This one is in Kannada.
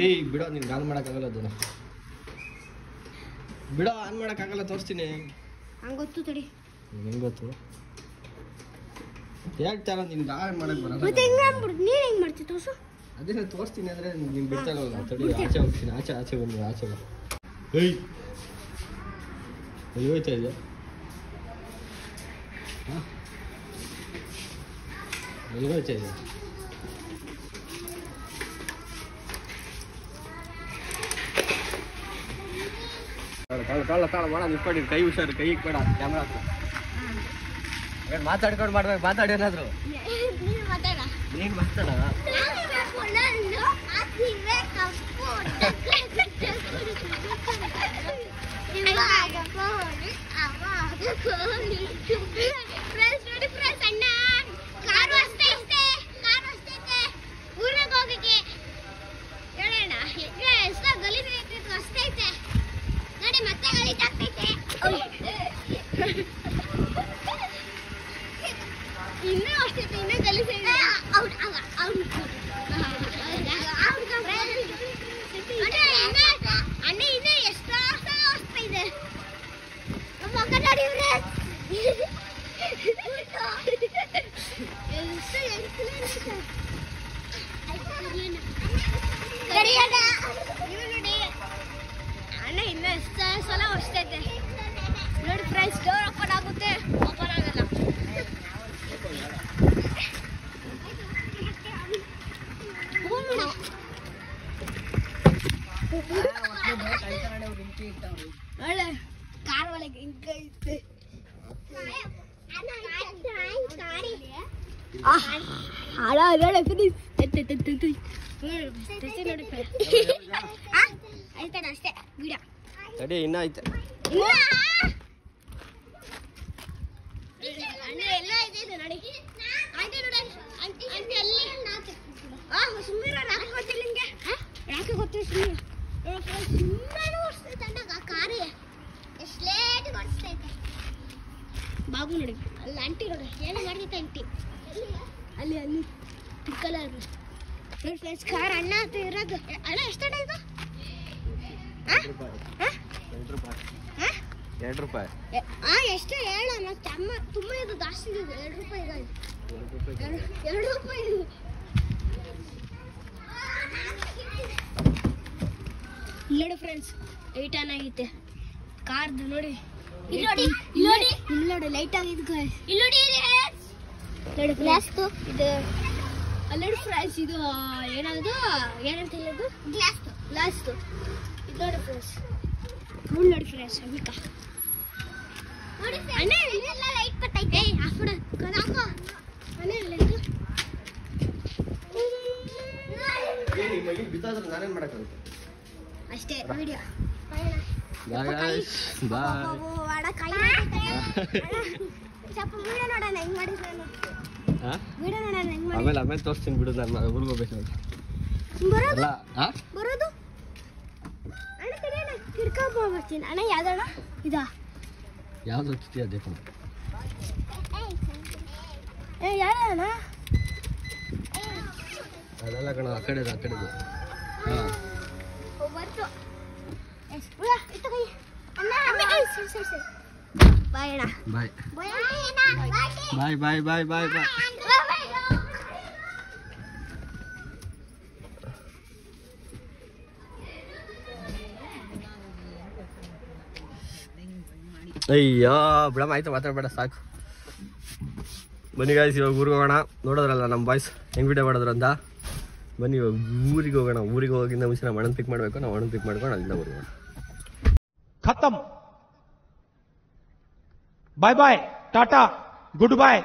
ಏಯ್ ಬಿಡೋ, ನಿನ್ಗೆ ಆನ್ ಮಾಡೋಕ್ಕಾಗಲ್ಲ ಅದನ್ನ. ಬಿಡೋ, ಆನ್ ಮಾಡೋಕ್ಕಾಗಲ್ಲ, ತೋರಿಸ್ತೀನಿ. ಹಂಗೆ ಗೊತ್ತು ತಡಿ. ನಿಂಗೆ ಗೊತ್ತು ಹೇಳ್ತಾರ, ನಿನ್ಗೆ ಆನ್ ಮಾಡಕ್ಕೆ ಬರಲ್ಲ. ಮತ್ತೆ ಹೆಂಗೆ ಅಂದ್ಬಿಡ್ತು, ನೀನು ಹೆಂಗೆ ಮಾಡ್ತೀವಿ ತೋರಿಸು. ಅದೇ ತೋರಿಸ್ತೀನಿ ಅಂದರೆ ನಿಮ್ಗೆ ಬಿಡ್ತಾಯಿಲ್ಲ. ತಡಿ, ಆಚೆ ಹೋಗ್ತೀನಿ. ಆಚೆ ಬಂದು ಆಚೆ ಬಾ. ಏಯ್ ಎಲ್ಲಿ ಹೋಯ್ತಾ ಇದೆಯಾ? ಹಾಂ, ಎಲ್ಲಿ ಹೋಯ್ತಾ ಇದೆಯಾ? ತಾಳ ಮಾಡ, ನಿಂತ್ಕೊಂಡು ಕೈ ಹುಷಾರು, ಕೈಗೆ ಬೇಡ, ಕ್ಯಾಮ್ರಾ ಹತ್ರ. ಏನು ಮಾತಾಡ್ಕೊಂಡು ಮಾಡ್ಬೇಕು, ಮಾತಾಡಿ ಏನಾದ್ರು. ನೀನು ಮಾತಾಡ. ಇನ್ನೂ ಅಷ್ಟೇ, ಇನ್ನೂ ಗಲೀಜು ಅಣ್ಣ ಇನ್ನೂ ಎಷ್ಟು ಆಗ್ತಾ ಇದೆ. ಅಣ್ಣ ಇನ್ನೂ ಎಷ್ಟು ಸಲ ಹೊಸ್ತೈತೆ ನೋಡಿ ಫ್ರೆಂಡ್ಸ್. ಡೋರ್ ಓಪನ್ ಆಗುತ್ತೆ, ಓಪನ್ ಆಗಲ್ಲ. ಒಳ್ಳೆ ಕಾರ್ ಒಳಗೆ ಹಿಂಗೈತೆ. ಅಷ್ಟೇ ಬಿಡ. ತಡಿ, ಇನ್ನ ಐತೆ. ಅಣ್ಣ ಎಲ್ಲ ಇದೆ ನೋಡಿ. ಆಂಟಿ ನೋಡಿ, ಆಂಟಿ ಅಲ್ಲಿ ಸುಮ್ಮನೆ ರಾಕೆ ಗೊತ್ತಿಲ್ಲ ನಿಂಗೆ. ರಾಕೆ ಗೊತ್ತಿಲ್ಲ ಸುಮ್ಮನೆ ಓಡಿಸ್ತೈತೆ ಅಣ್ಣ ಕಾರಿ. ಎಷ್ಟು ಲೇಟ್ ಓಡಿಸ್ತೈತೆ ಬಾಬು ನೋಡಿ. ಅಲ್ಲಿ ಆಂಟಿ ನೋಡಿ ಏನೋ ಮಾಡ್ತೈತೆ ಆಂಟಿ. ಅಲ್ಲಿ ಕಲರ್ ನೋಡಿ ಫ್ರೆಂಡ್ಸ್. ಕಾರ್ ಅಣ್ಣ ಅಂತ ಇರೋದು. ಅಣ್ಣ ಎಷ್ಟಣ್ಣ ಇದು? 2 ರೂಪಾಯಿ. ಎಷ್ಟು ಹೇಳಣ್ಣ? ತುಂಬ ಇದು ಜಾಸ್ತಿ ಇದೆ. 2 ರೂಪಾಯಿ ಇದೆ. 2 ರೂಪಾಯಿ ಇದು. ನೋಡಿ ಫ್ರೆಂಡ್ಸ್, ಲೈಟ್ ಆನ್ ಆಗೈತೆ ಕಾರ್ದು ನೋಡಿ. ಇಲ್ಲಿ ನೋಡಿ ಲೈಟ್ ಆಗಿದೆ. ನೋಡಿ ಗ್ಲಾಸ್ ಇದು. ಅಲ್ಲಿ ಫ್ರೆಂಡ್ಸ್, ಇದು ಏನದು ಏನಂತ ಹೇಳೋದು? ಗ್ಲಾಸ್ ಇದು ನೋಡಿ ಫ್ರೆಂಡ್ಸ್. ನೋಡಿ ಫ್ರೆಂಡ್ಸ್, ಅಮಿಕಾ ಅಣ್ಣ ಇಲ್ಲೆಲ್ಲ ಲೈಟ್ ಬರ್ತೈತೆ. ಹಾಕ್ಬಿಡ ಹಾಕೋ ಅಣ್ಣ. ನಾನೇನು ಮಾಡಕ್ಕಾಗುತ್ತೆ ಅಷ್ಟೇ. ವಿಡಿಯೋ ಆಮೇಲೆ ತೋರಿಸ್ತೀನಿ ಬಿಡು. ನಾನು ಊರಿಗೆ ಹೋಗ್ಬೇಕು. ಬರೋದು ಅಣ್ಣ ಹಿಡ್ಕೊಂಡ್ಬರ್ತೀನಿ. ಅಣ್ಣ ಯಾವ್ದಣ್ಣ ಇದಾ? ಯಾವ್ದು ಹಚ್ಚಿದ್ಯಾ? ಅದೇ ಯಾರಣ್ಣ? ಅದೆಲ್ಲ ಕಣ, ಆ ಕಡೆ. ಹಾಂ, ಬಾಯ್ ಅಣ್ಣ. ಬಾಯ್. ಅಯ್ಯೋ ಬಿಡಮ್ಮ, ಆಯ್ತು ಮಾತಾಡ್ಬೇಡ, ಸಾಕು. ಬನ್ನಿ ಗಾಯ್ಸ್, ಇವಾಗ ಊರಿಗೆ ಹೋಗೋಣ. ನೋಡೋದ್ರಲ್ಲ ನಮ್ಮ ಬಾಯ್ಸ್ ಹೆಂಗ್ ವಿಡಿಯೋ ಮಾಡಿದ್ರು ಅಂತ. ಬನ್ನಿ ಇವಾಗ ಊರಿಗೆ ಹೋಗೋಣ. ಊರಿಗೆ ಹೋಗಿಂದ ಮುಂಚೆ ನಾವು ಅಣ್ಣನ ಪಿಕ್ ಮಾಡಬೇಕು. ನಾವು ಅಣ್ಣನ ಪಿಕ್ ಮಾಡ್ಕೊಂಡು ಅಲ್ಲಿಂದ ಊರಿಗೆ ಹೋಗೋಣ. खत्म. Bye bye, tata, good bye.